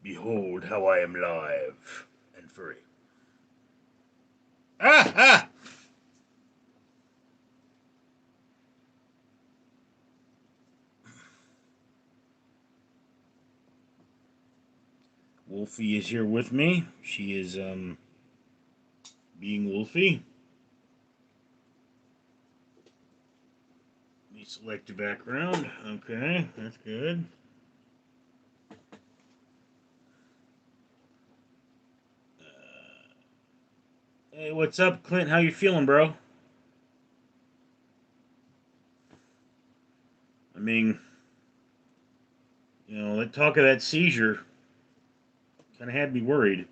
Behold how I am live and free. Ah, ah! Wolfie is here with me. She is, being Wolfie. Let me select the background. Okay, that's good. Hey, what's up, Clint? How you feeling, bro? I mean, that talk of that seizure kind of had me worried.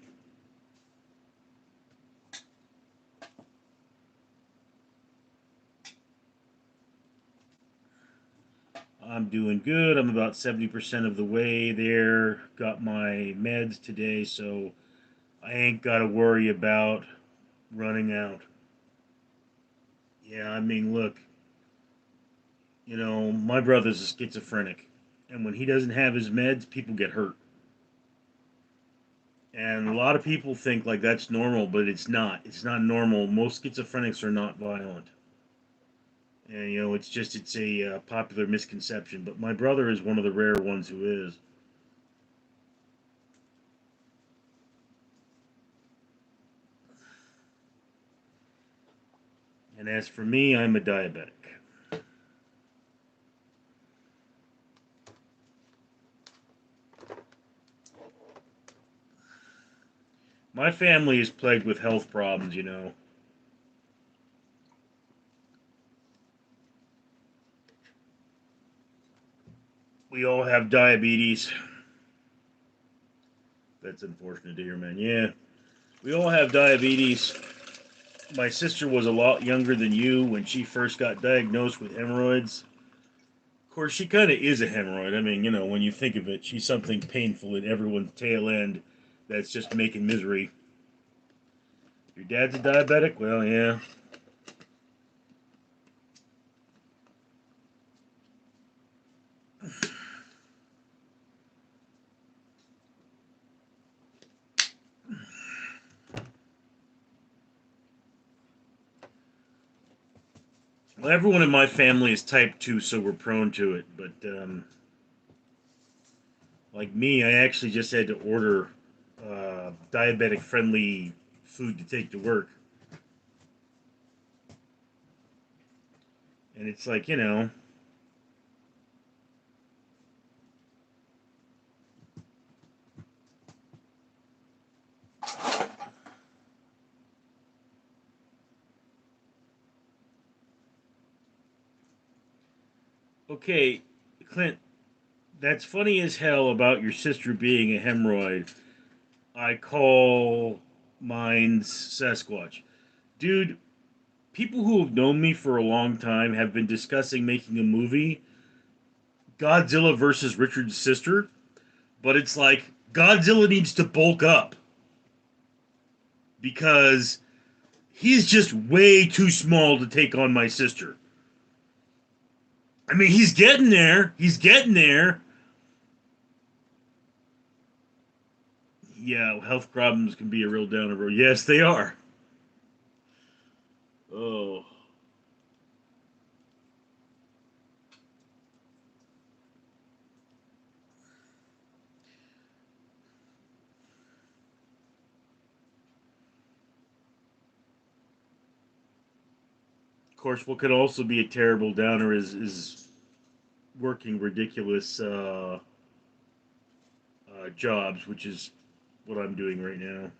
I'm doing good. I'm about 70% of the way there. Got my meds today, so I ain't got to worry about running out. Yeah, I mean, look, my brother's a schizophrenic, and when he doesn't have his meds, people get hurt. And a lot of people think like that's normal, but it's not. It's not normal. Most schizophrenics are not violent, and it's a popular misconception. But my brother is one of the rare ones who is. And as for me, I'm a diabetic. My family is plagued with health problems. We all have diabetes. That's unfortunate to hear, man. Yeah, we all have diabetes. My sister was a lot younger than you when she first got diagnosed with hemorrhoids. Of course, she kind of is a hemorrhoid. I mean, when you think of it, she's something painful at everyone's tail end that's just making misery. Your dad's a diabetic? Well, yeah. Well, everyone in my family is type 2, so we're prone to it. But, like me, I actually just had to order diabetic friendly food to take to work. And it's like. Okay, Clint, that's funny as hell about your sister being a hemorrhoid. I call mine's Sasquatch. Dude, people who have known me for a long time have been discussing making a movie, Godzilla versus Richard's sister, but it's like Godzilla needs to bulk up because he's just way too small to take on my sister. I mean, he's getting there. He's getting there. Yeah, health problems can be a real downer, bro. Yes, they are. Oh. Of course, what could also be a terrible downer is working ridiculous jobs, which is what I'm doing right now.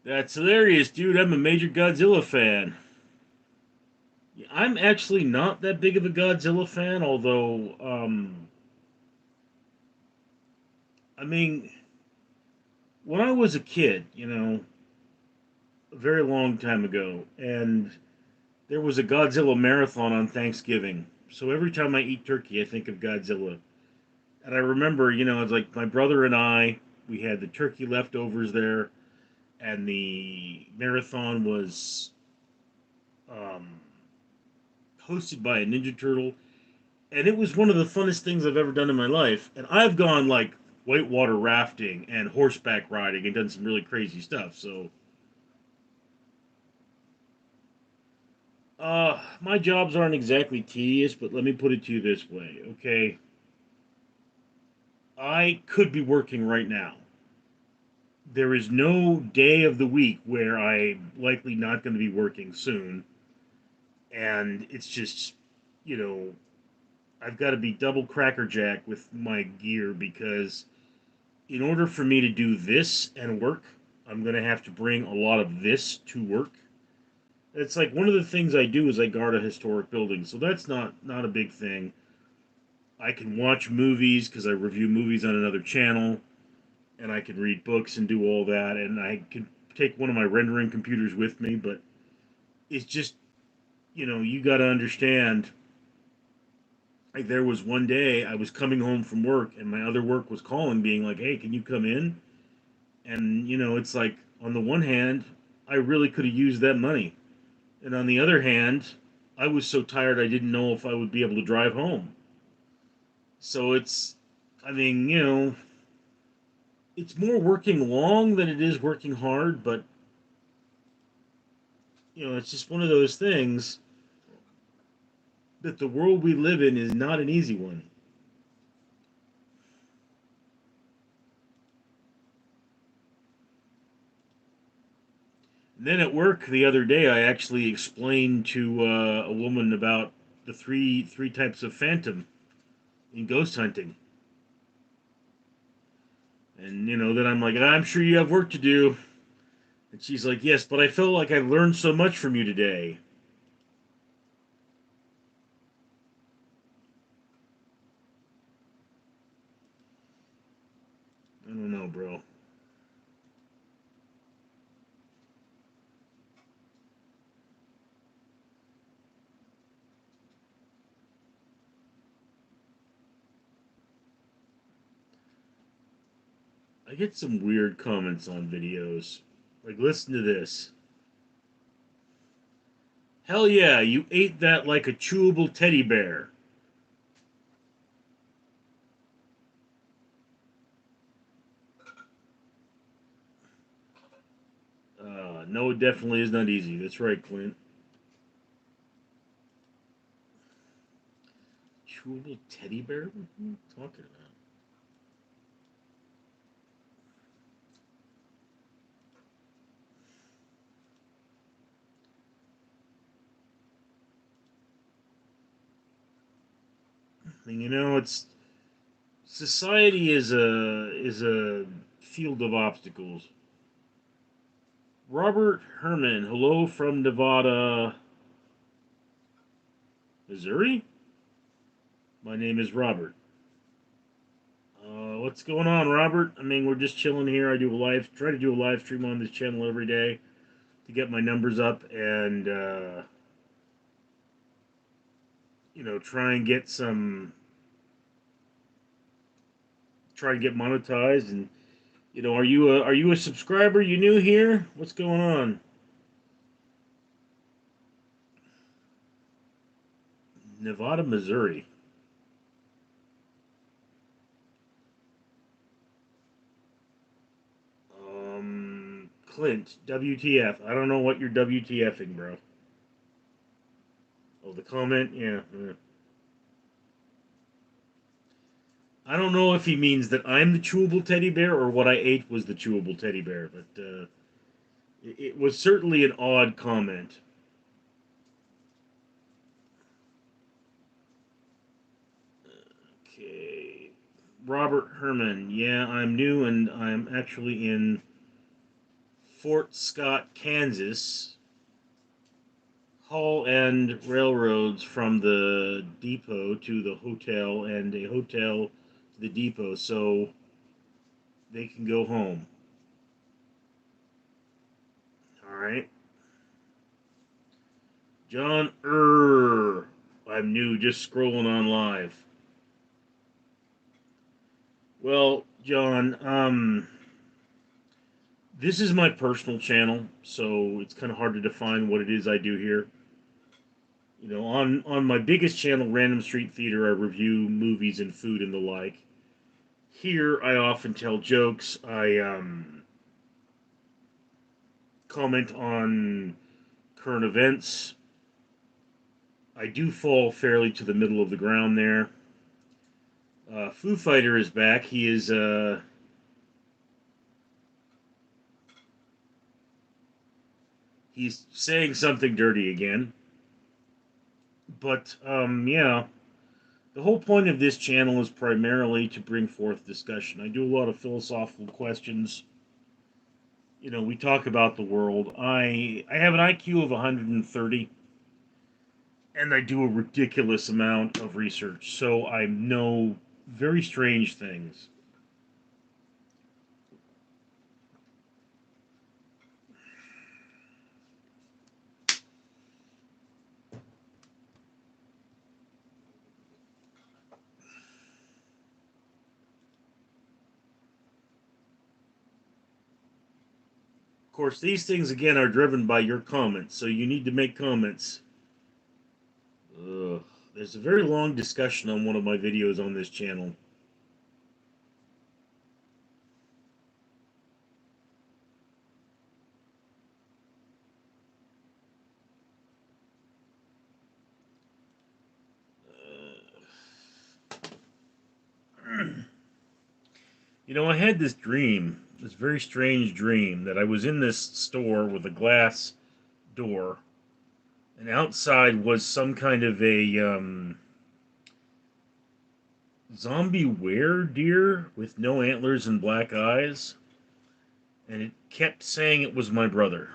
That's hilarious, dude. I'm a major Godzilla fan. I'm actually not that big of a Godzilla fan, although, I mean, when I was a kid, a very long time ago, and there was a Godzilla marathon on Thanksgiving. So every time I eat turkey, I think of Godzilla. And I remember, it's like my brother and I, we had the turkey leftovers there, and the marathon was um, hosted by a Ninja Turtle, and it was one of the funnest things I've ever done in my life. And I've gone like whitewater rafting and horseback riding and done some really crazy stuff. So, my jobs aren't exactly tedious, but let me put it to you this way, okay? I could be working right now. There is no day of the week where I'm likely not going to be working soon. And it's just, you know, I've got to be double crackerjack with my gear because in order for me to do this and work, I'm going to have to bring a lot of this to work. It's like one of the things I do is I guard a historic building, so that's not a big thing. I can watch movies because I review movies on another channel, and I can read books and do all that, and I can take one of my rendering computers with me. But it's just, you got to understand. Like there was one day I was coming home from work, and my other work was calling, being like, "Hey, can you come in?" And it's like on the one hand, I really could have used that money, and on the other hand, I was so tired I didn't know if I would be able to drive home. So I mean, it's more working long than it is working hard, but it's just one of those things that the world we live in is not an easy one. And then at work the other day, I actually explained to a woman about the three types of phantom in ghost hunting, and then I'm like, I'm sure you have work to do, and she's like, yes, but I felt like I learned so much from you today. I don't know, bro. I get some weird comments on videos. Like, listen to this. Hell yeah, you ate that like a chewable teddy bear. No, it definitely is not easy. That's right, Clint. Chewable teddy bear? What are you talking about? I mean, it's society is a field of obstacles. Robert Herman, hello from Nevada, Missouri. My name is Robert. What's going on, Robert? I mean, we're just chilling here. Try to do a live stream on this channel every day to get my numbers up and try and try and get monetized. And are you a subscriber? You new here? What's going on? Nevada, Missouri. Clint, WTF? I don't know what you're WTFing, bro. Oh, the comment, yeah. I don't know if he means that I'm the chewable teddy bear or what I ate was the chewable teddy bear, but it was certainly an odd comment. Okay. Robert Herman. Yeah, I'm new and I'm actually in Fort Scott, Kansas. Haul End railroads from the depot to the hotel and a hotel to the depot so they can go home. All right. John I'm new, just scrolling on live. Well, John, this is my personal channel, so it's kind of hard to define what it is I do here. You know, on my biggest channel, Random Street Theater, I review movies and food and the like. Here, I often tell jokes. I comment on current events. I do fall fairly to the middle of the ground there. Foo Fighter is back. He's saying something dirty again. But yeah, the whole point of this channel is primarily to bring forth discussion. I do a lot of philosophical questions. You know, we talk about the world. I have an IQ of 130, and I do a ridiculous amount of research. So I know very strange things. Of course, these things again are driven by your comments, so you need to make comments. Ugh. There's a very long discussion on one of my videos on this channel. You know, I had this dream, this very strange dream, that I was in this store with a glass door, and outside was some kind of a zombie were-deer with no antlers and black eyes, and it kept saying it was my brother.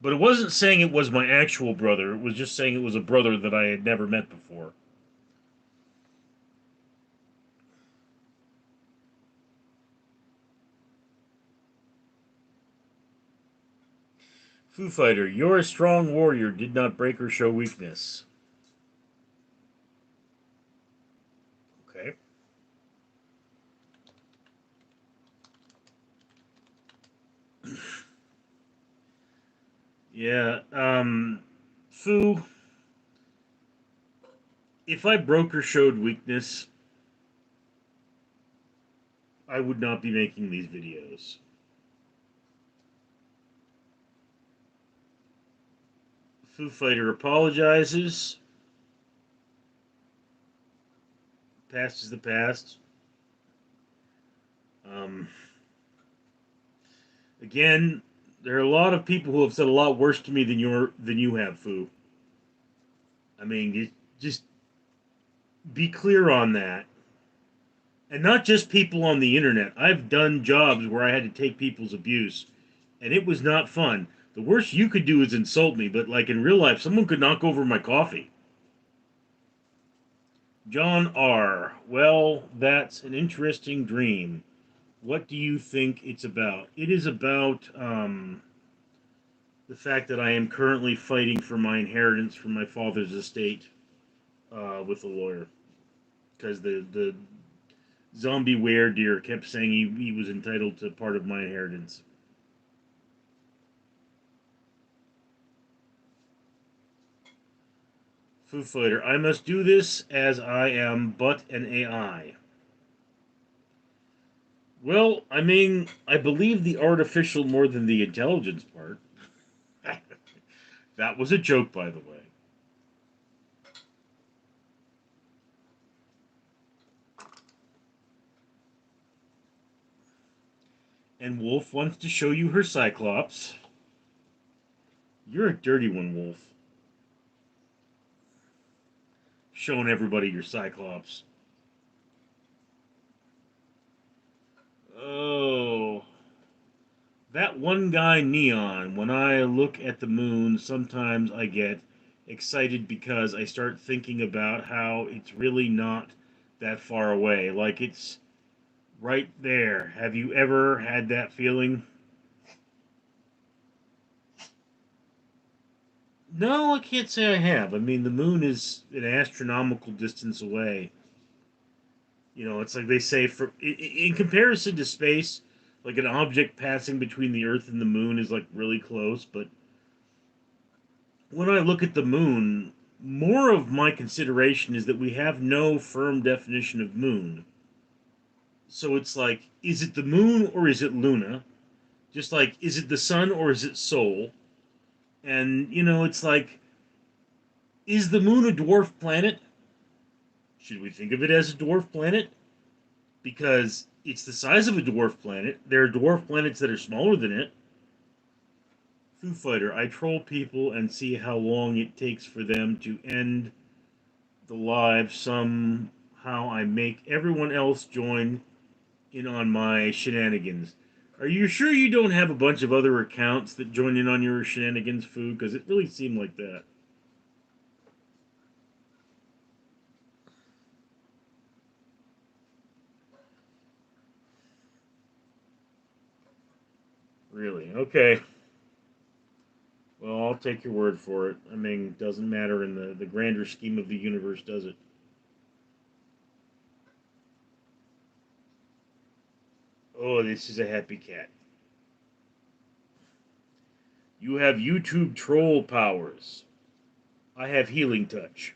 But it wasn't saying it was my actual brother, it was just saying it was a brother that I had never met before. Foo Fighter, you're a strong warrior, did not break or show weakness. Okay. Yeah, Foo, if I broke or showed weakness, I would not be making these videos. Foo Fighter apologizes. Past is the past. Um, Again, there are a lot of people who have said a lot worse to me than you have, Foo. I mean, just be clear on that. And not just people on the internet. I've done jobs where I had to take people's abuse, and it was not fun. The worst you could do is insult me, but like in real life, someone could knock over my coffee. John R. Well, that's an interesting dream. What do you think it's about? It is about the fact that I am currently fighting for my inheritance from my father's estate with a lawyer. Because the zombie were-deer kept saying he was entitled to part of my inheritance. Foo Fighter, I must do this as I am but an AI. Well, I mean, I believe the artificial more than the intelligence part. That was a joke, by the way. And Wolf wants to show you her Cyclops. You're a dirty one, Wolf. Showing everybody your Cyclops. Oh. That one guy, Neon, when I look at the moon, sometimes I get excited because I start thinking about how it's really not that far away. Like it's right there. Have you ever had that feeling? No, I can't say I have. I mean, the moon is an astronomical distance away. It's like they say in comparison to space, like an object passing between the Earth and the Moon is like really close. But when I look at the Moon, more of my consideration is that we have no firm definition of Moon. So it's like, is it the Moon or is it Luna? Just like, is it the Sun or is it Sol? And it's like, is the Moon a dwarf planet? Should we think of it as a dwarf planet? Because it's the size of a dwarf planet. There are dwarf planets that are smaller than it. Foo Fighter, I troll people and see how long it takes for them to end the live. Somehow I make everyone else join in on my shenanigans. Are you sure you don't have a bunch of other accounts that join in on your shenanigans, Foo? Because it really seemed like that. Really? Okay. Well, I'll take your word for it. I mean, doesn't matter in the grander scheme of the universe, does it? Oh, this is a happy cat. You have YouTube troll powers. I have healing touch.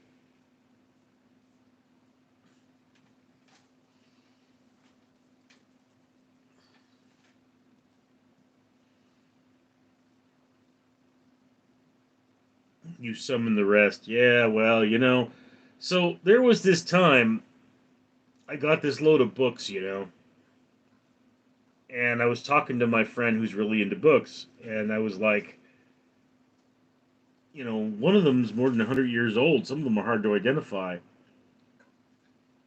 You summon the rest. Yeah, well, So there was this time I got this load of books, and I was talking to my friend who's really into books, and I was like, one of them's more than 100 years old. Some of them are hard to identify.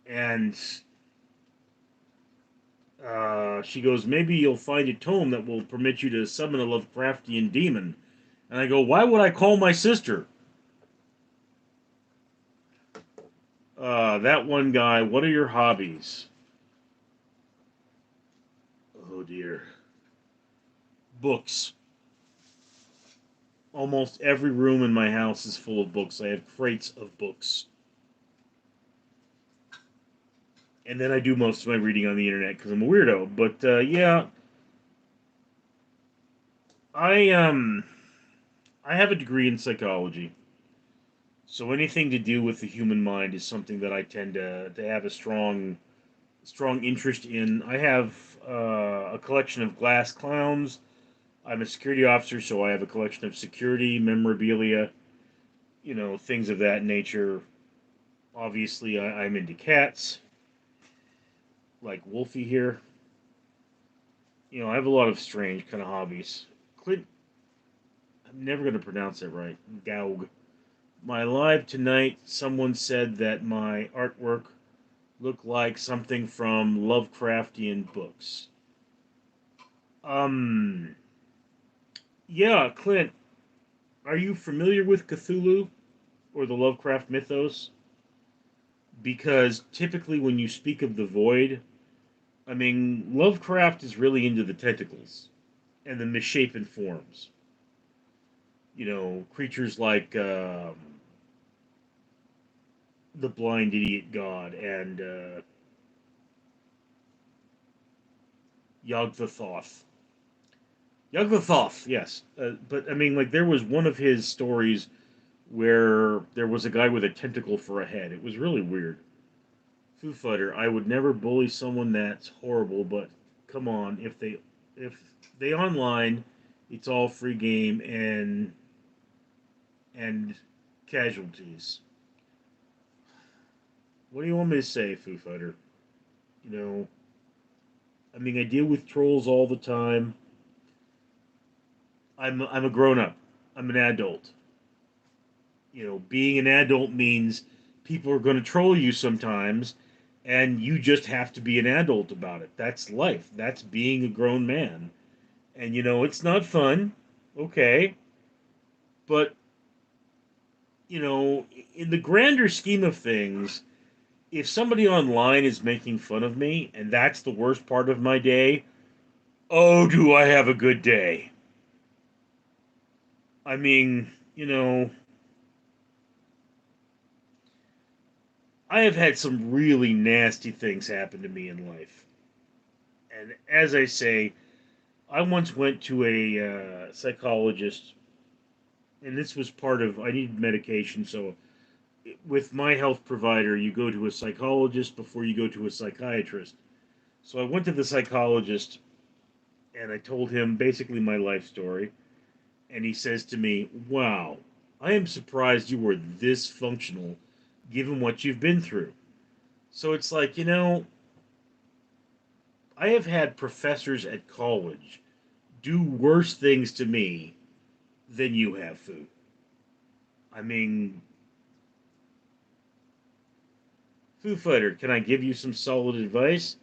And she goes, maybe you'll find a tome that will permit you to summon a Lovecraftian demon. And I go, why would I call my sister? That one guy, what are your hobbies? Oh dear. Books. Almost every room in my house is full of books. I have crates of books. And then I do most of my reading on the internet because I'm a weirdo. But yeah, I um I have a degree in psychology. So anything to do with the human mind is something that I tend to have a strong interest in. I have a collection of glass clowns. I'm a security officer, so I have a collection of security memorabilia, things of that nature. Obviously, I'm into cats, like Wolfie here. I have a lot of strange kind of hobbies. Clint, I'm never going to pronounce it right. Gaug. My live tonight, someone said that my artwork looked like something from Lovecraftian books. Um, yeah, Clint, are you familiar with Cthulhu or the Lovecraft mythos? Because typically when you speak of the void, I mean, Lovecraft is really into the tentacles and the misshapen forms. Creatures like the blind idiot god and Yog-Sothoth. Yog-Sothoth, yes. But I mean, like, there was one of his stories where there was a guy with a tentacle for a head. It was really weird. Foo Fighter, I would never bully someone that's horrible, but come on, if they online, it's all free game and casualties. What do you want me to say, Foo Fighter? You know, I mean, I deal with trolls all the time. I'm a grown up. I'm an adult. Being an adult means people are going to troll you sometimes, and you just have to be an adult about it. That's life. That's being a grown man. And it's not fun. Okay, but in the grander scheme of things, if somebody online is making fun of me and that's the worst part of my day, oh, do I have a good day? I mean, I have had some really nasty things happen to me in life. And as I say, I once went to a psychologist, and this was part of, I needed medication. So, with my health provider, you go to a psychologist before you go to a psychiatrist. So, I went to the psychologist and I told him basically my life story. And he says to me, "Wow, I am surprised you were this functional given what you've been through." So it's like, I have had professors at college do worse things to me than you have, Food. I mean, Foo Fighter, can I give you some solid advice?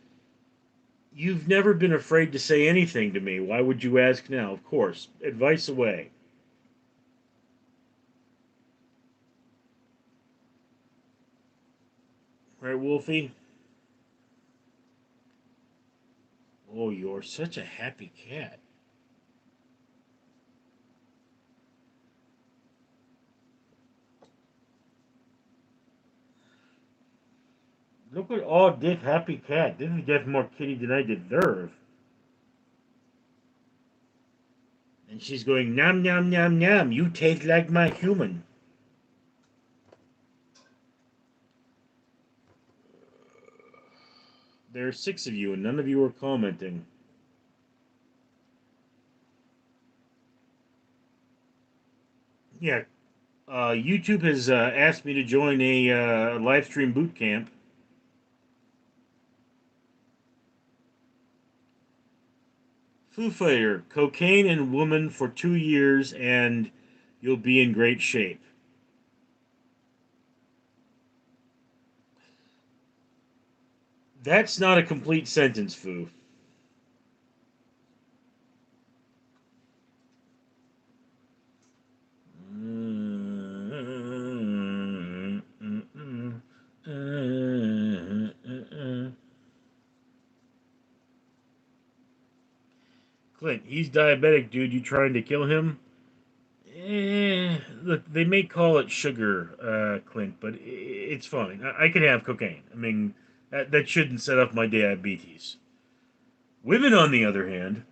You've never been afraid to say anything to me. Why would you ask now? Of course, advice away. Right, Wolfie? Oh, you're such a happy cat. Look at all this happy cat. This is just more kitty than I deserve. And she's going, nom, nom, nom, nom. You taste like my human. There are six of you, and none of you are commenting. Yeah, YouTube has asked me to join a live stream boot camp. Foo Fighter, cocaine and woman for 2 years, and you'll be in great shape. That's not a complete sentence, Foo. Clint, he's diabetic, dude. You trying to kill him? Look, they may call it sugar, Clint, but it's fine. I can have cocaine. I mean, that shouldn't set off my diabetes. Women, on the other hand,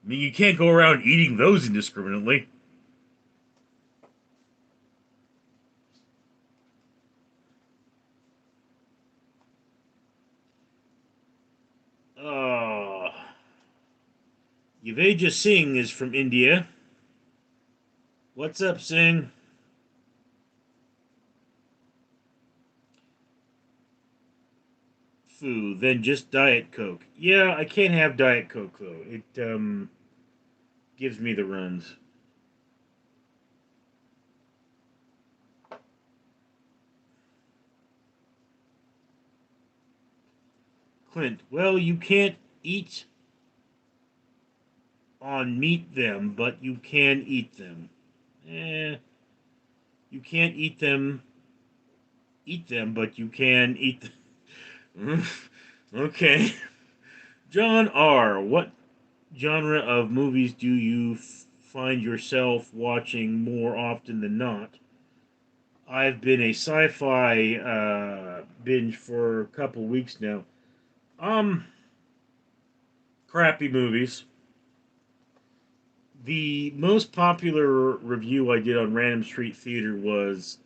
I mean, you can't go around eating those indiscriminately. Oh, Yaveja Singh is from India. What's up, Singh? Foo, then just Diet Coke. Yeah, I can't have Diet Coke though. It gives me the runs. Clint, well, you can't eat on meat them, but you can eat them. Eh, you can't eat them, but you can eat them. Okay. John R., what genre of movies do you find yourself watching more often than not? I've been a sci-fi binge for a couple weeks now. Um, Crappy movies. The most popular review I did on Random Street Theater was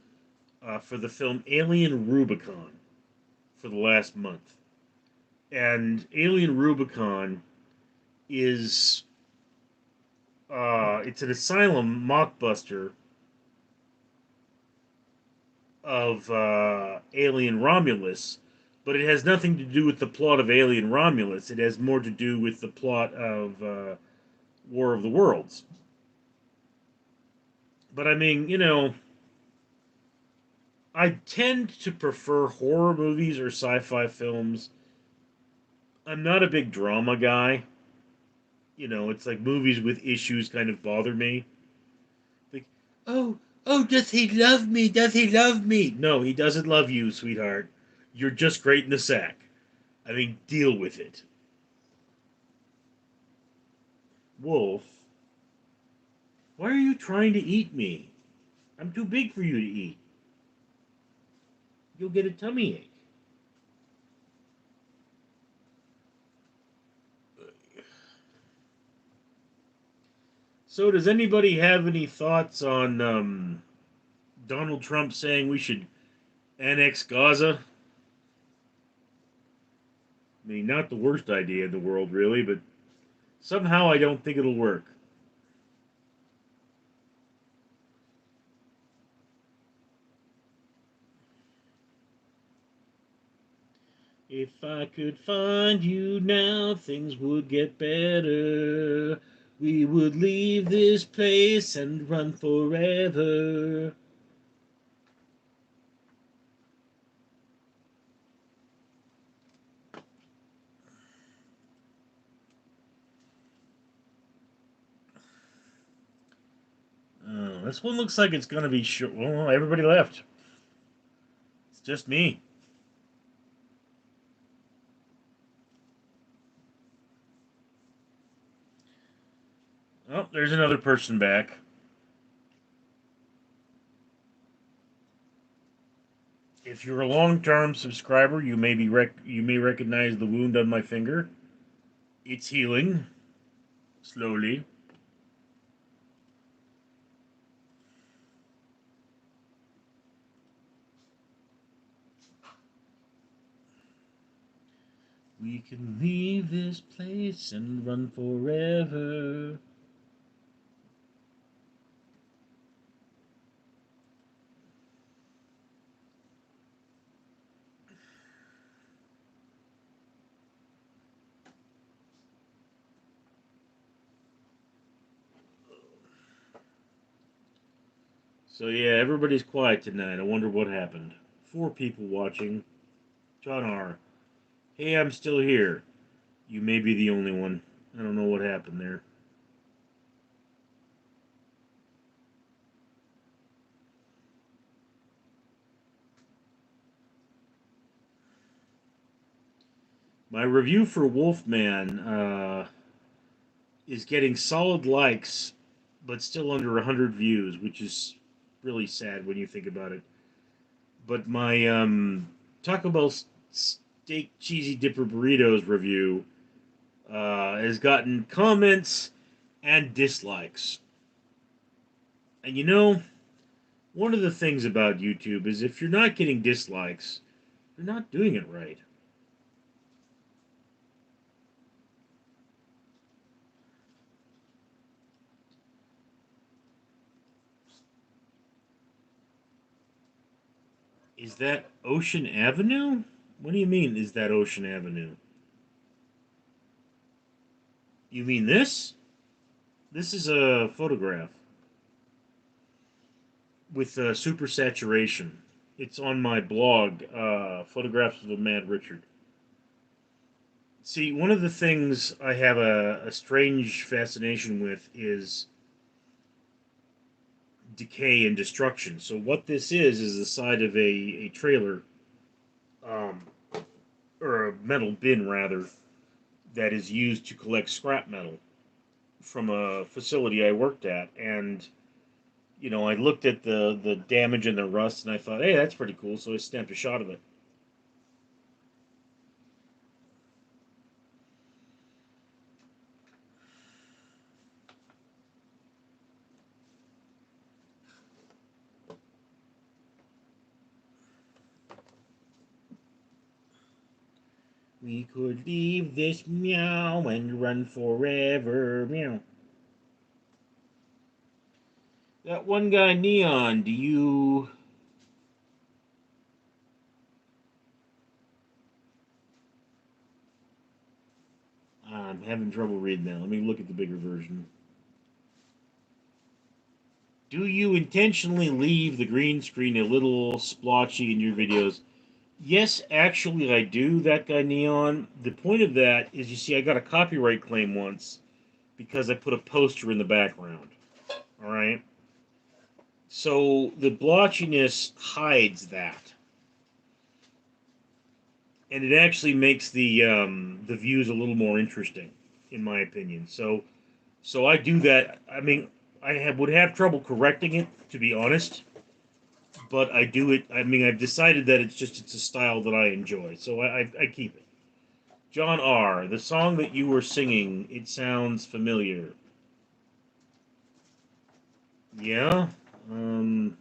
for the film Alien Rubicon for the last month. And Alien Rubicon is it's an asylum mockbuster of Alien Romulus, but it has nothing to do with the plot of Alien Romulus. It has more to do with the plot of War of the Worlds. But I mean, I tend to prefer horror movies or sci-fi films. I'm not a big drama guy. It's like movies with issues kind of bother me. Like, oh, does he love me? Does he love me? No, he doesn't love you, sweetheart. You're just great in the sack. I mean, deal with it. Wolf, why are you trying to eat me? I'm too big for you to eat. you'll get a tummy ache. So, does anybody have any thoughts on Donald Trump saying we should annex Gaza? I mean, not the worst idea in the world, really, but somehow I don't think it'll work. If I could find you now, things would get better. We would leave this place and run forever. This one looks like it's gonna be short. Well, everybody left. It's just me. Oh, there's another person back. If you're a long-term subscriber, you may recognize the wound on my finger. It's healing slowly. We can leave this place and run forever. So yeah, everybody's quiet tonight. I wonder what happened. 4 people watching. John R. Hey, I'm still here. You may be the only one. I don't know what happened there. My review for Wolfman is getting solid likes, but still under 100 views, which is really sad when you think about it. But my Taco Bell steak cheesy dipper burritos review has gotten comments and dislikes. And you know, one of the things about YouTube is if you're not getting dislikes, you're not doing it right. Is that Ocean Avenue? What do you mean, is that Ocean Avenue? You mean this? This is a photograph with super saturation. It's on my blog, Photographs of a Mad Richard. See, one of the things I have a strange fascination with is decay and destruction. So what this is the side of a trailer, um, or a metal bin rather, that is used to collect scrap metal from a facility I worked at. And I looked at the damage and the rust, and I thought, hey, that's pretty cool. So I snapped a shot of it. We could leave this meow and run forever, meow. That one guy, Neon, do you... I'm having trouble reading that. Let me look at the bigger version. Do you intentionally leave the green screen a little splotchy in your videos? Yes, actually I do, that guy Neon. The point of that is, you see, I got a copyright claim once because I put a poster in the background. Alright? So the blotchiness hides that. And it actually makes the views a little more interesting, in my opinion. So I do that. I mean, would have trouble correcting it, to be honest. but I do it. I mean, I've decided that it's a style that I enjoy, so I keep it. John R. The song that you were singing, it sounds familiar. Yeah. Um.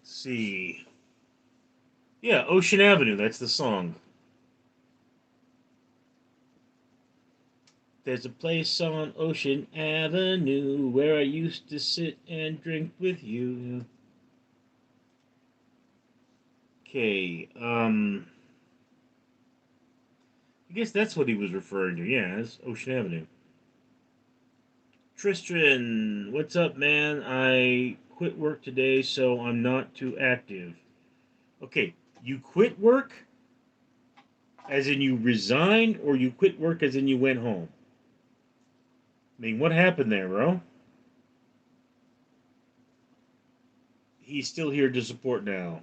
Let's see. Yeah, Ocean Avenue. That's the song. There's a place on Ocean Avenue where I used to sit and drink with you. Okay. I guess that's what he was referring to. Yeah, it's Ocean Avenue. Tristan, what's up, man? I quit work today, so I'm not too active. Okay, you quit work as in you resigned, or you quit work as in you went home? I mean, what happened there, bro? He's still here to support now.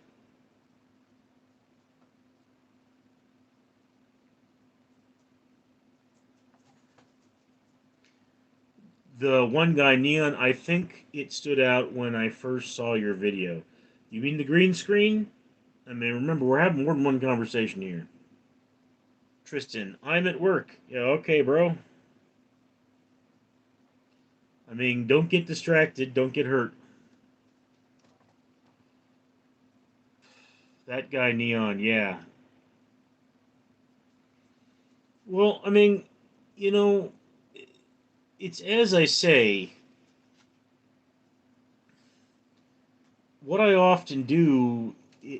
The one guy, Neon, I think it stood out when I first saw your video. You mean the green screen? I mean, remember, we're having more than one conversation here. Tristan, I'm at work. Yeah, okay, bro. I mean, don't get distracted. Don't get hurt. That guy, Neon, yeah. Well, I mean, you know, it's as I say, what I often do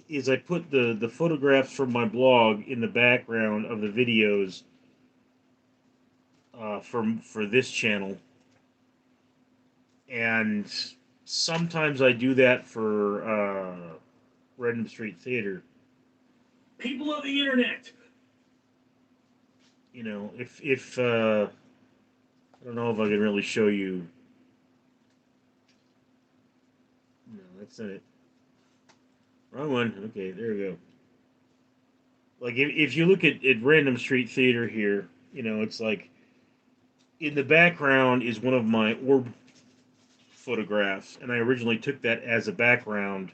is I put the photographs from my blog in the background of the videos for this channel, and sometimes I do that for Random Street Theater. People of the internet, you know, if I don't know if I can really show you. No, that's not it. Wrong one. Okay, there we go. Like if you look at Random Street Theater here, you know, it's like in the background is one of my orb photographs, and I originally took that as a background,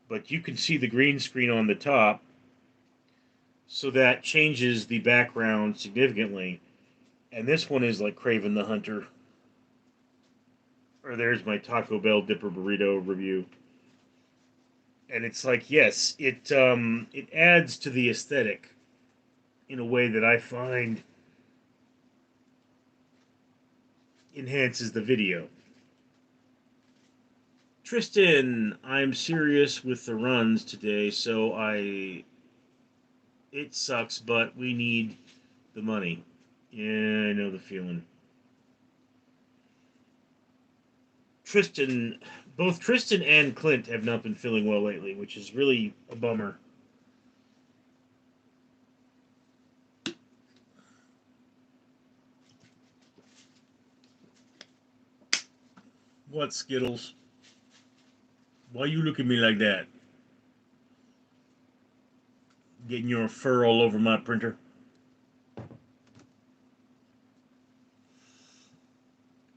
but you can see the green screen on the top, so that changes the background significantly. And this one is like Craven the Hunter, or there's my Taco Bell Dipper Burrito review. And it's like, yes, it adds to the aesthetic in a way that I find enhances the video. Tristan, I'm serious with the runs today, so I it sucks, but we need the money. Yeah, I know the feeling. Tristan, both Tristan and Clint have not been feeling well lately, which is really a bummer. What, Skittles? Why you look at me like that? Getting your fur all over my printer?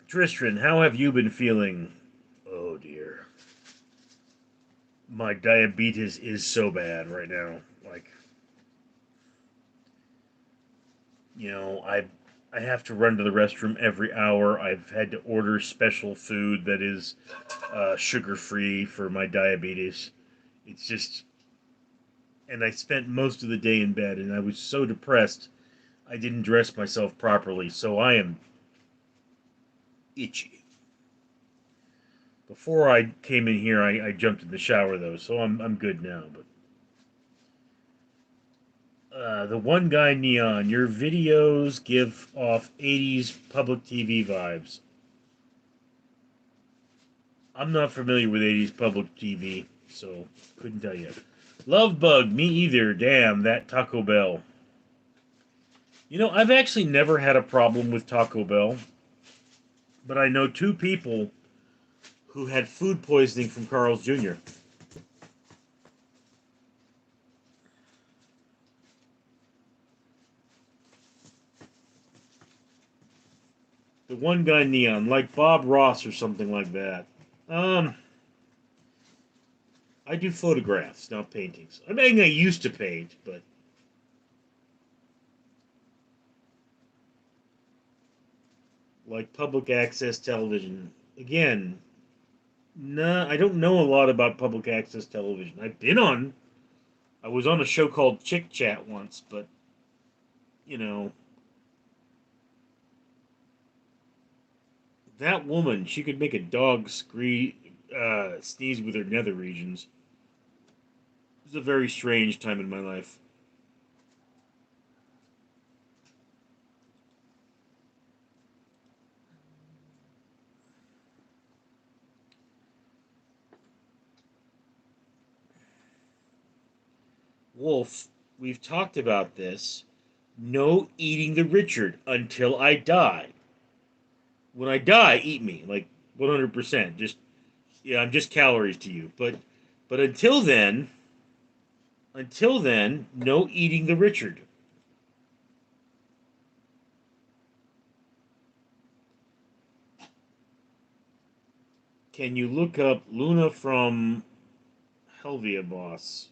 Tristan, how have you been feeling? Oh dear. My diabetes is so bad right now. Like, you know, I have to run to the restroom every hour. I've had to order special food that is sugar free for my diabetes. It's just, and I spent most of the day in bed, and I was so depressed I didn't dress myself properly, so I am itchy. Before I came in here, I jumped in the shower though, so I'm good now. But the one guy, Neon, your videos give off 80s public TV vibes. I'm not familiar with 80s public TV, so couldn't tell you. Love Bug, me either. Damn, that Taco Bell. You know, I've actually never had a problem with Taco Bell, but I know two people who had food poisoning from Carl's Jr. The one guy neon, like Bob Ross or something like that. Um, I do photographs, not paintings. I mean, I used to paint, but like public access television. Again, no, I don't know a lot about public access television. I was on a show called Chick Chat once, but you know, that woman, she could make a dog sneeze with her nether regions. It was a very strange time in my life. Wolf, we've talked about this. No eating the Richard until I die. When I die, eat me like 100%. Just yeah, I'm just calories to you. But until then, no eating the Richard. Can you look up Luna from Helvia Boss?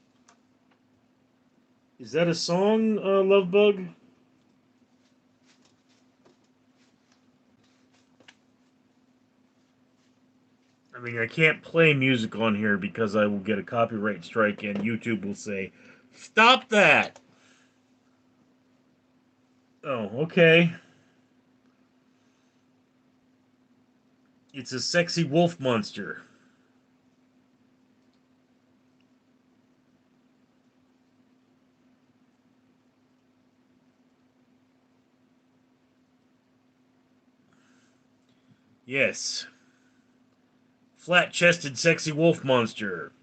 Is that a song, Lovebug? I mean, I can't play music on here because I will get a copyright strike and YouTube will say, "Stop that!" Oh, okay. It's a sexy wolf monster. Yes. Flat chested, sexy wolf monster.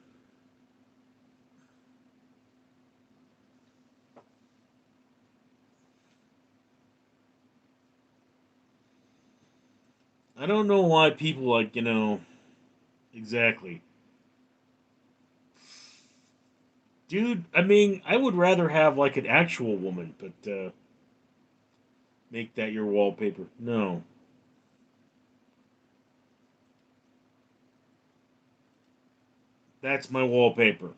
I don't know why people like, exactly. Dude, I mean, I would rather have like an actual woman, but make that your wallpaper. No. That's my wallpaper.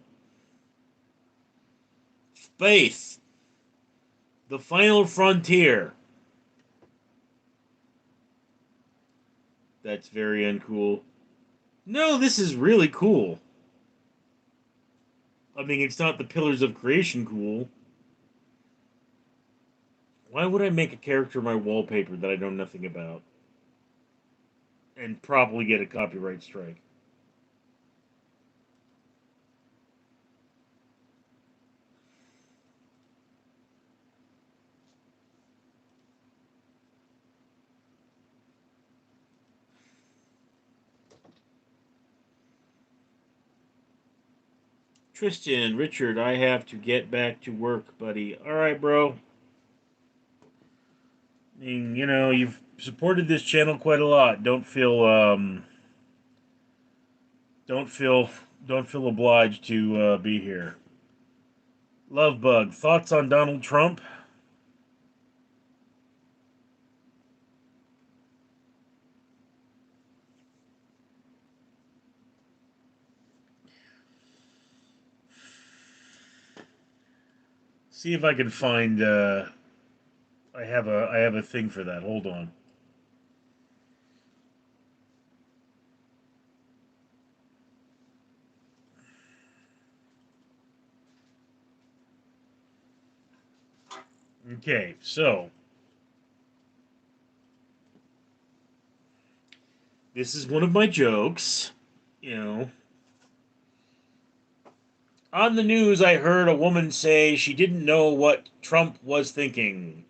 Space. The final frontier. That's very uncool. No, this is really cool. I mean, it's not the Pillars of Creation cool. Why would I make a character my wallpaper that I know nothing about? And probably get a copyright strike. Tristan, Richard, I have to get back to work, buddy. Alright, bro. I mean, you've supported this channel quite a lot. Don't feel, don't feel obliged to be here. Lovebug, thoughts on Donald Trump? See if I can find. I have a thing for that. Hold on. Okay, so this is one of my jokes. You know, on the news, I heard a woman say she didn't know what Trump was thinking,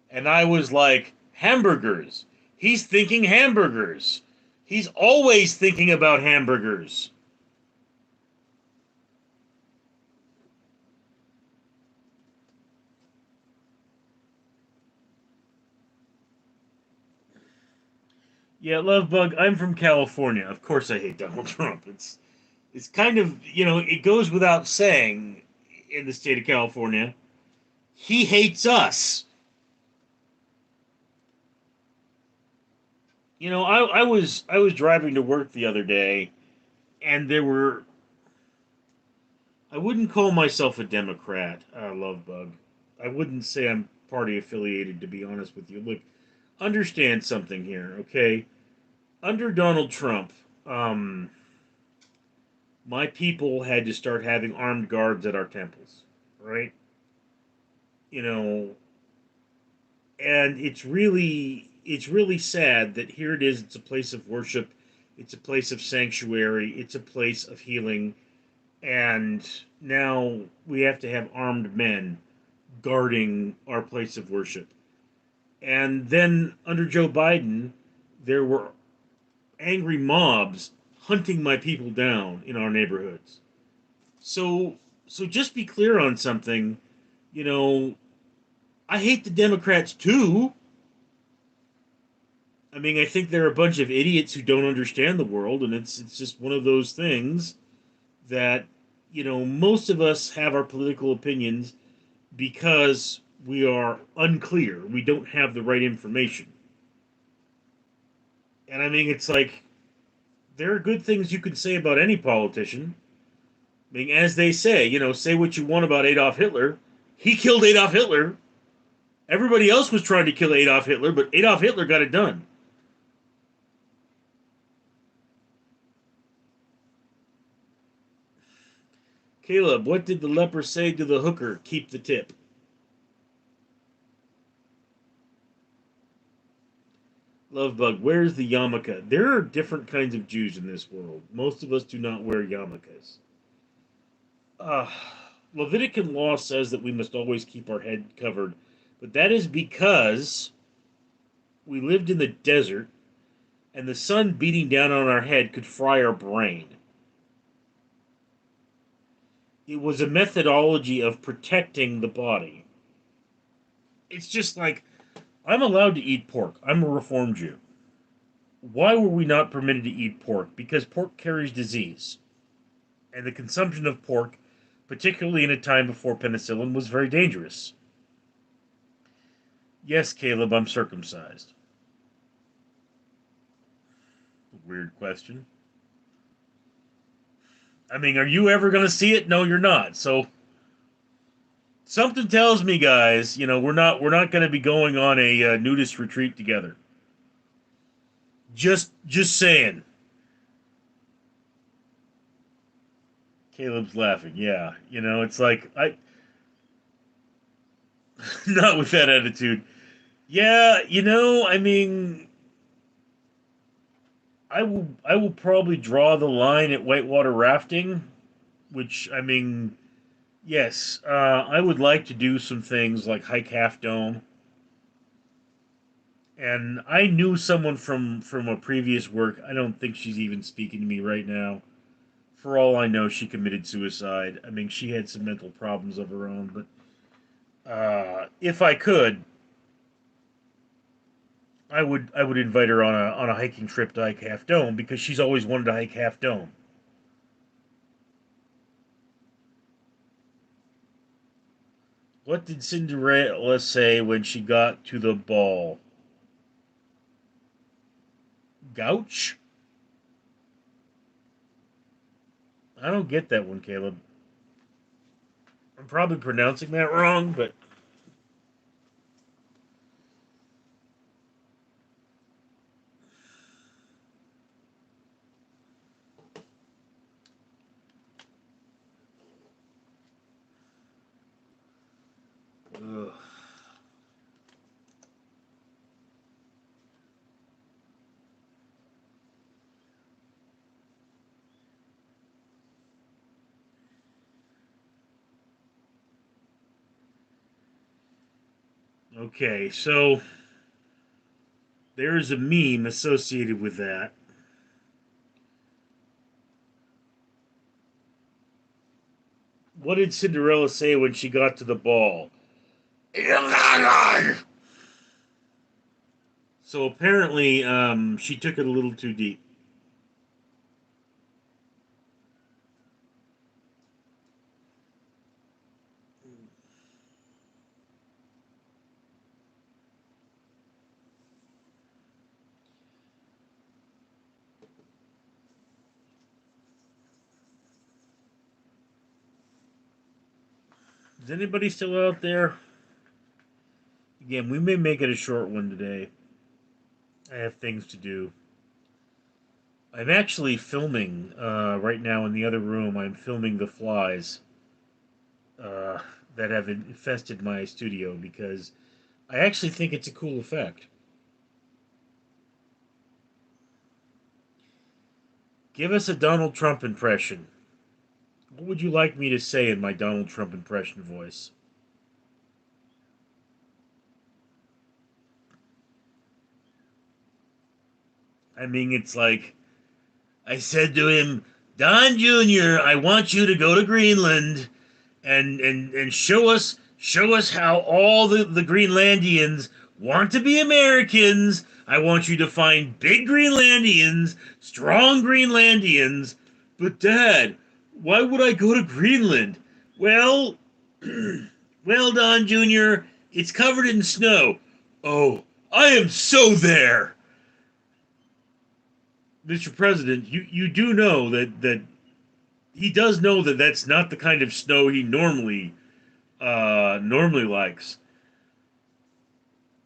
and I was like, hamburgers. He's thinking hamburgers. He's always thinking about hamburgers. Yeah, love bug. I'm from California. Of course, I hate Donald Trump. It's kind of it goes without saying in the state of California. He hates us. I was driving to work the other day, and there were. I wouldn't call myself a Democrat, love bug. I wouldn't say I'm party affiliated, to be honest with you. Look, understand something here, okay? Under Donald Trump, um, my people had to start having armed guards at our temples, right? You know, and it's really sad that here it is. It's a place of worship, it's a place of sanctuary, it's a place of healing, and now we have to have armed men guarding our place of worship. And then under Joe Biden, there were angry mobs hunting my people down in our neighborhoods. So so just be clear on something, you know, I hate the Democrats too. I mean, I think they're a bunch of idiots who don't understand the world, and it's just one of those things that most of us have our political opinions because we are unclear. We don't have the right information. And I mean, it's like there are good things you can say about any politician. I mean, as they say, say what you want about Adolf Hitler. He killed Adolf Hitler. Everybody else was trying to kill Adolf Hitler, but Adolf Hitler got it done. Caleb, what did the leper say to the hooker? Keep the tip. Lovebug, where's the yarmulke? There are different kinds of Jews in this world. Most of us do not wear yarmulkes. Uh, Levitican law says that we must always keep our head covered, but that is because we lived in the desert and the sun beating down on our head could fry our brain. It was a methodology of protecting the body. It's just like I'm allowed to eat pork. I'm a Reformed Jew. Why were we not permitted to eat pork? Because pork carries disease. And the consumption of pork, particularly in a time before penicillin, was very dangerous. Yes, Caleb, I'm circumcised. Weird question. I mean, are you ever going to see it? No, you're not. So something tells me, guys, we're not going to be going on a nudist retreat together. Just saying. Caleb's laughing. Yeah, it's like I not with that attitude. Yeah, I mean, I will probably draw the line at whitewater rafting, which I mean, yes, I would like to do some things like hike Half Dome. And I knew someone from a previous work. I don't think she's even speaking to me right now. For all I know, she committed suicide. I mean, she had some mental problems of her own. But if I could, I would invite her on a hiking trip to hike Half Dome because she's always wanted to hike Half Dome. What did Cinderella say when she got to the ball? Gouch? I don't get that one, Caleb. I'm probably pronouncing that wrong, but ugh. Okay, so there is a meme associated with that. What did Cinderella say when she got to the ball? So apparently, she took it a little too deep. Is anybody still out there? Again, we may make it a short one today. I have things to do. I'm actually filming right now in the other room. I'm filming the flies uh, that have infested my studio because I actually think it's a cool effect. Give us a Donald Trump impression. What would you like me to say in my Donald Trump impression voice? I mean, it's like I said to him, Don Jr., I want you to go to Greenland and show us how all the Greenlandians want to be Americans. I want you to find big Greenlandians, strong Greenlandians. But Dad, why would I go to Greenland? Well, well, Don Jr., it's covered in snow. Oh, I am so there. Mr. President, you do know that he does know that that's not the kind of snow he normally likes.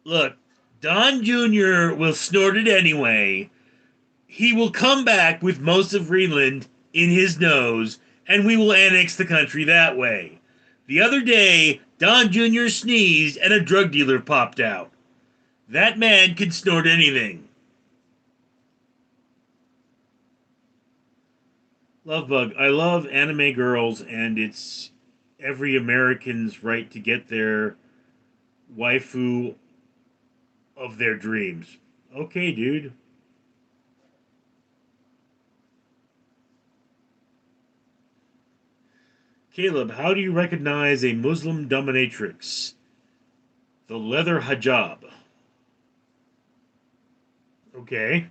Look, Don Jr. will snort it anyway. He will come back with most of Greenland in his nose, and we will annex the country that way. The other day, Don Jr. sneezed and a drug dealer popped out. That man can snort anything. Lovebug, I love anime girls, and it's every American's right to get their waifu of their dreams. Okay, dude. Caleb, how do you recognize a Muslim dominatrix? The leather hijab. Okay.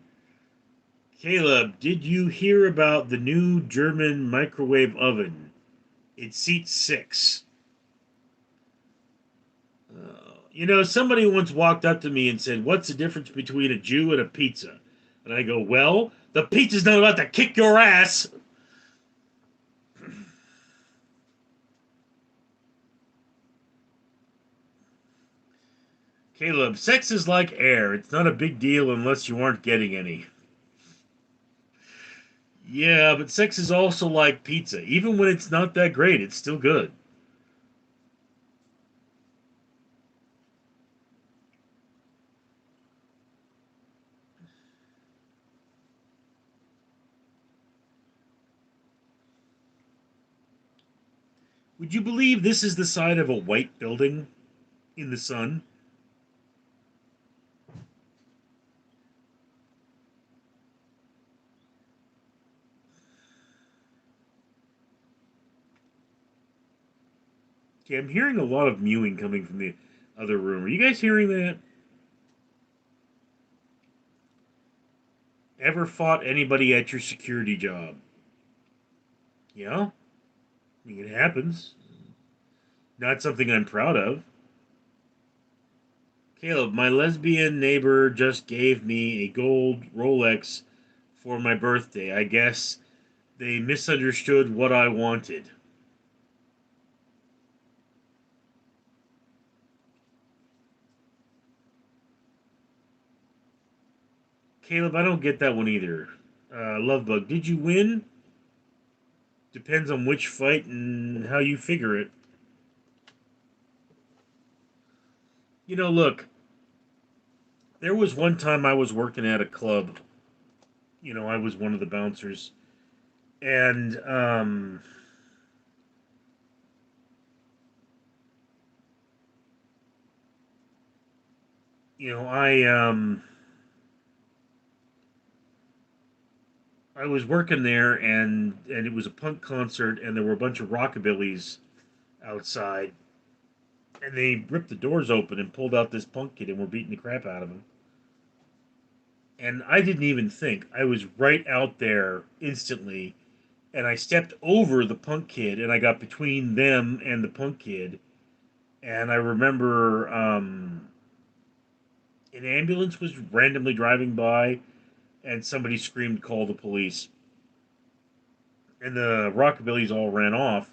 Caleb, did you hear about the new German microwave oven? It seats six. Somebody once walked up to me and said, "What's the difference between a Jew and a pizza?" And I go, "Well, the pizza's not about to kick your ass." Caleb, sex is like air. It's not a big deal unless you aren't getting any. Yeah, but sex is also like pizza. Even when it's not that great, it's still good. Would you believe this is the side of a white building in the sun? Okay, I'm hearing a lot of mewing coming from the other room. Are you guys hearing that? Ever fought anybody at your security job? Yeah? I mean, it happens. Not something I'm proud of. Caleb, my lesbian neighbor just gave me a gold Rolex for my birthday. I guess they misunderstood what I wanted. Caleb, I don't get that one either. Lovebug, did you win? Depends on which fight and how you figure it. Look, there was one time I was working at a club. I was one of the bouncers. And, you know, I, um, I was working there, and it was a punk concert, and there were a bunch of rockabillys outside, and they ripped the doors open and pulled out this punk kid, and were beating the crap out of him. And I didn't even think. I was right out there instantly, and I stepped over the punk kid, and I got between them and the punk kid. And I remember an ambulance was randomly driving by, and somebody screamed, "Call the police!" And the rockabillys all ran off.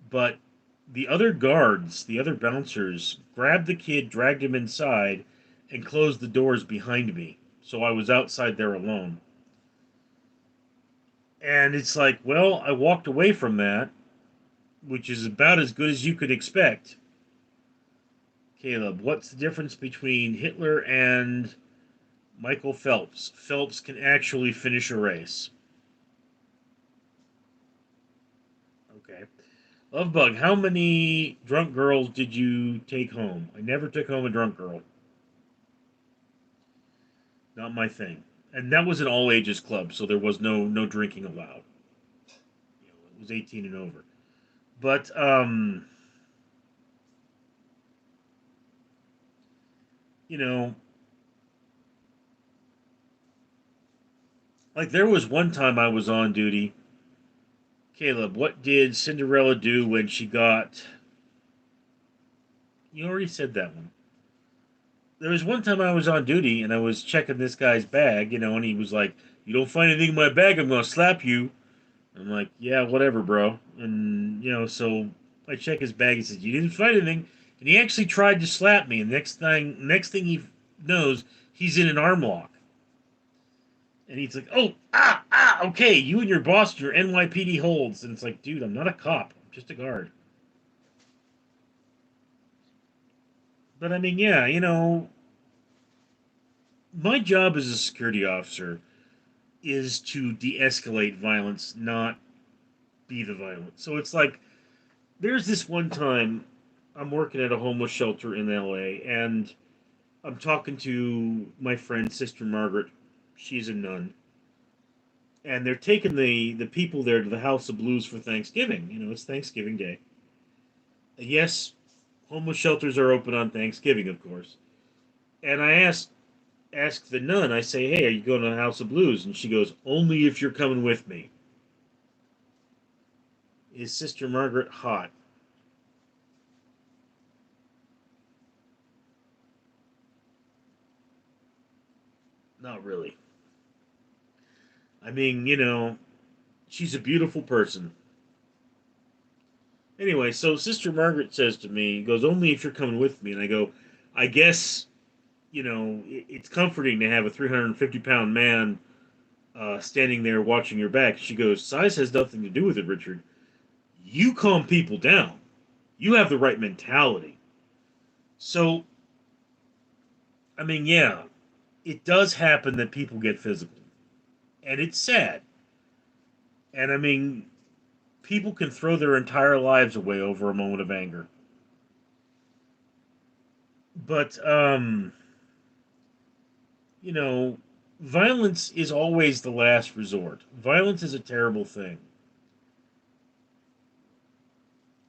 But the other guards, the other bouncers, grabbed the kid, dragged him inside, and closed the doors behind me. So I was outside there alone. And it's like, well, I walked away from that, which is about as good as you could expect. Caleb, what's the difference between Hitler and Michael Phelps? Phelps can actually finish a race. Okay. Lovebug, how many drunk girls did you take home? I never took home a drunk girl. Not my thing. And that was an all ages club, so there was no drinking allowed. It was 18 and over. But you know, like there was one time I was on duty. Caleb, what did Cinderella do when she got? You already said that one. There was one time I was on duty and I was checking this guy's bag, and he was like, "You don't find anything in my bag, I'm gonna slap you." I'm like, "Yeah, whatever, bro." And so I check his bag. He says, "You didn't find anything," and he actually tried to slap me. And next thing he knows, he's in an arm lock, and he's like, "Oh, okay, you and your boss, your NYPD holds." And it's like, dude, I'm not a cop. I'm just a guard. But I mean, yeah, my job as a security officer is to de-escalate violence, not be the violent. So it's like there's this one time I'm working at a homeless shelter in LA, and I'm talking to my friend Sister Margaret. She's a nun, and they're taking the people there to the House of Blues for Thanksgiving. It's Thanksgiving Day. Yes, homeless shelters are open on Thanksgiving, of course. And I ask the nun. I say, "Hey, are you going to the House of Blues?" And she goes, "Only if you're coming with me." Is Sister Margaret hot? Not really. I mean, she's a beautiful person. Anyway, so Sister Margaret says to me, goes, "Only if you're coming with me." And I go, "I guess, it's comforting to have a 350-pound man standing there watching your back." She goes, "Size has nothing to do with it, Richard. You calm people down. You have the right mentality." So, I mean, yeah, it does happen that people get physical. And it's sad. And I mean, people can throw their entire lives away over a moment of anger. But you know, violence is always the last resort. Violence is a terrible thing.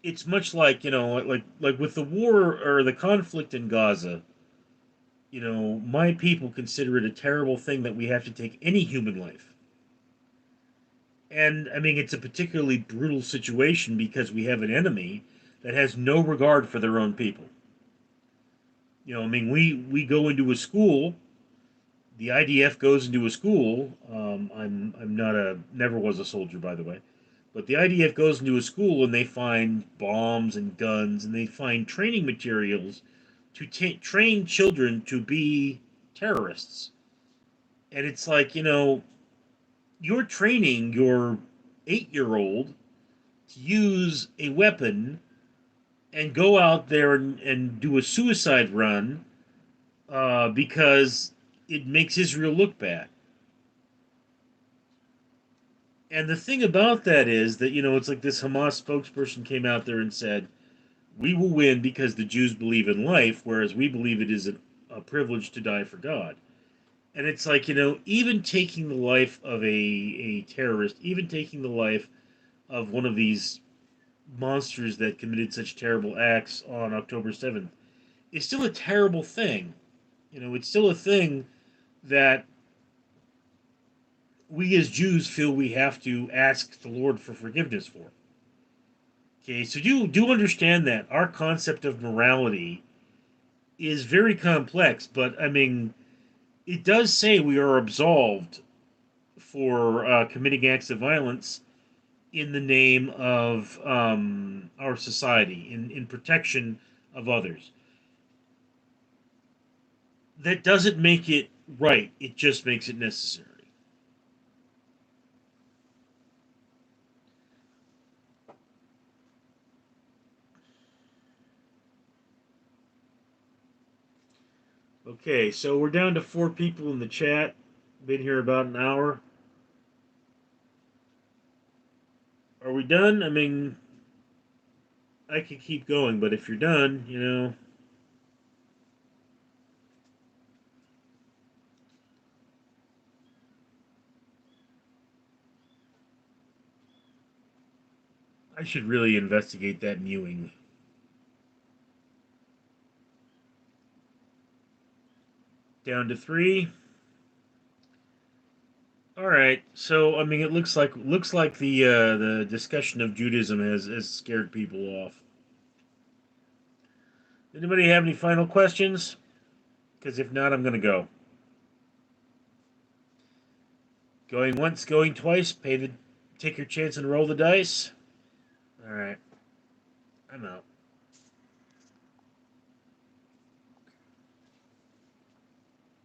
It's much like, like with the war or the conflict in Gaza, my people consider it a terrible thing that we have to take any human life. And I mean, it's a particularly brutal situation because we have an enemy that has no regard for their own people. I mean, we go into a school. The IDF goes into a school. I'm not a never was a soldier, by the way, but the IDF goes into a school and they find bombs and guns and they find training materials to train children to be terrorists. And it's like, you're training your 8-year-old to use a weapon and go out there and do a suicide run because it makes Israel look bad. And the thing about that is that, it's like this Hamas spokesperson came out there and said, "We will win because the Jews believe in life, whereas we believe it is a privilege to die for God." And it's like, even taking the life of a terrorist, even taking the life of one of these monsters that committed such terrible acts on October 7th is still a terrible thing. It's still a thing that we as Jews feel we have to ask the Lord for forgiveness for. Okay, so you do understand that our concept of morality is very complex, but I mean, it does say we are absolved for committing acts of violence in the name of our society, in protection of others. That doesn't make it right, it just makes it necessary. Okay, so we're down to 4 people in the chat. Been here about an hour. Are we done? I mean, I could keep going, but if you're done, I should really investigate that mewing. Down to 3. All right. So I mean, it looks like the discussion of Judaism has scared people off. Anybody have any final questions? Because if not, I'm gonna go. Going once, going twice. Take your chance and roll the dice. All right. I'm out.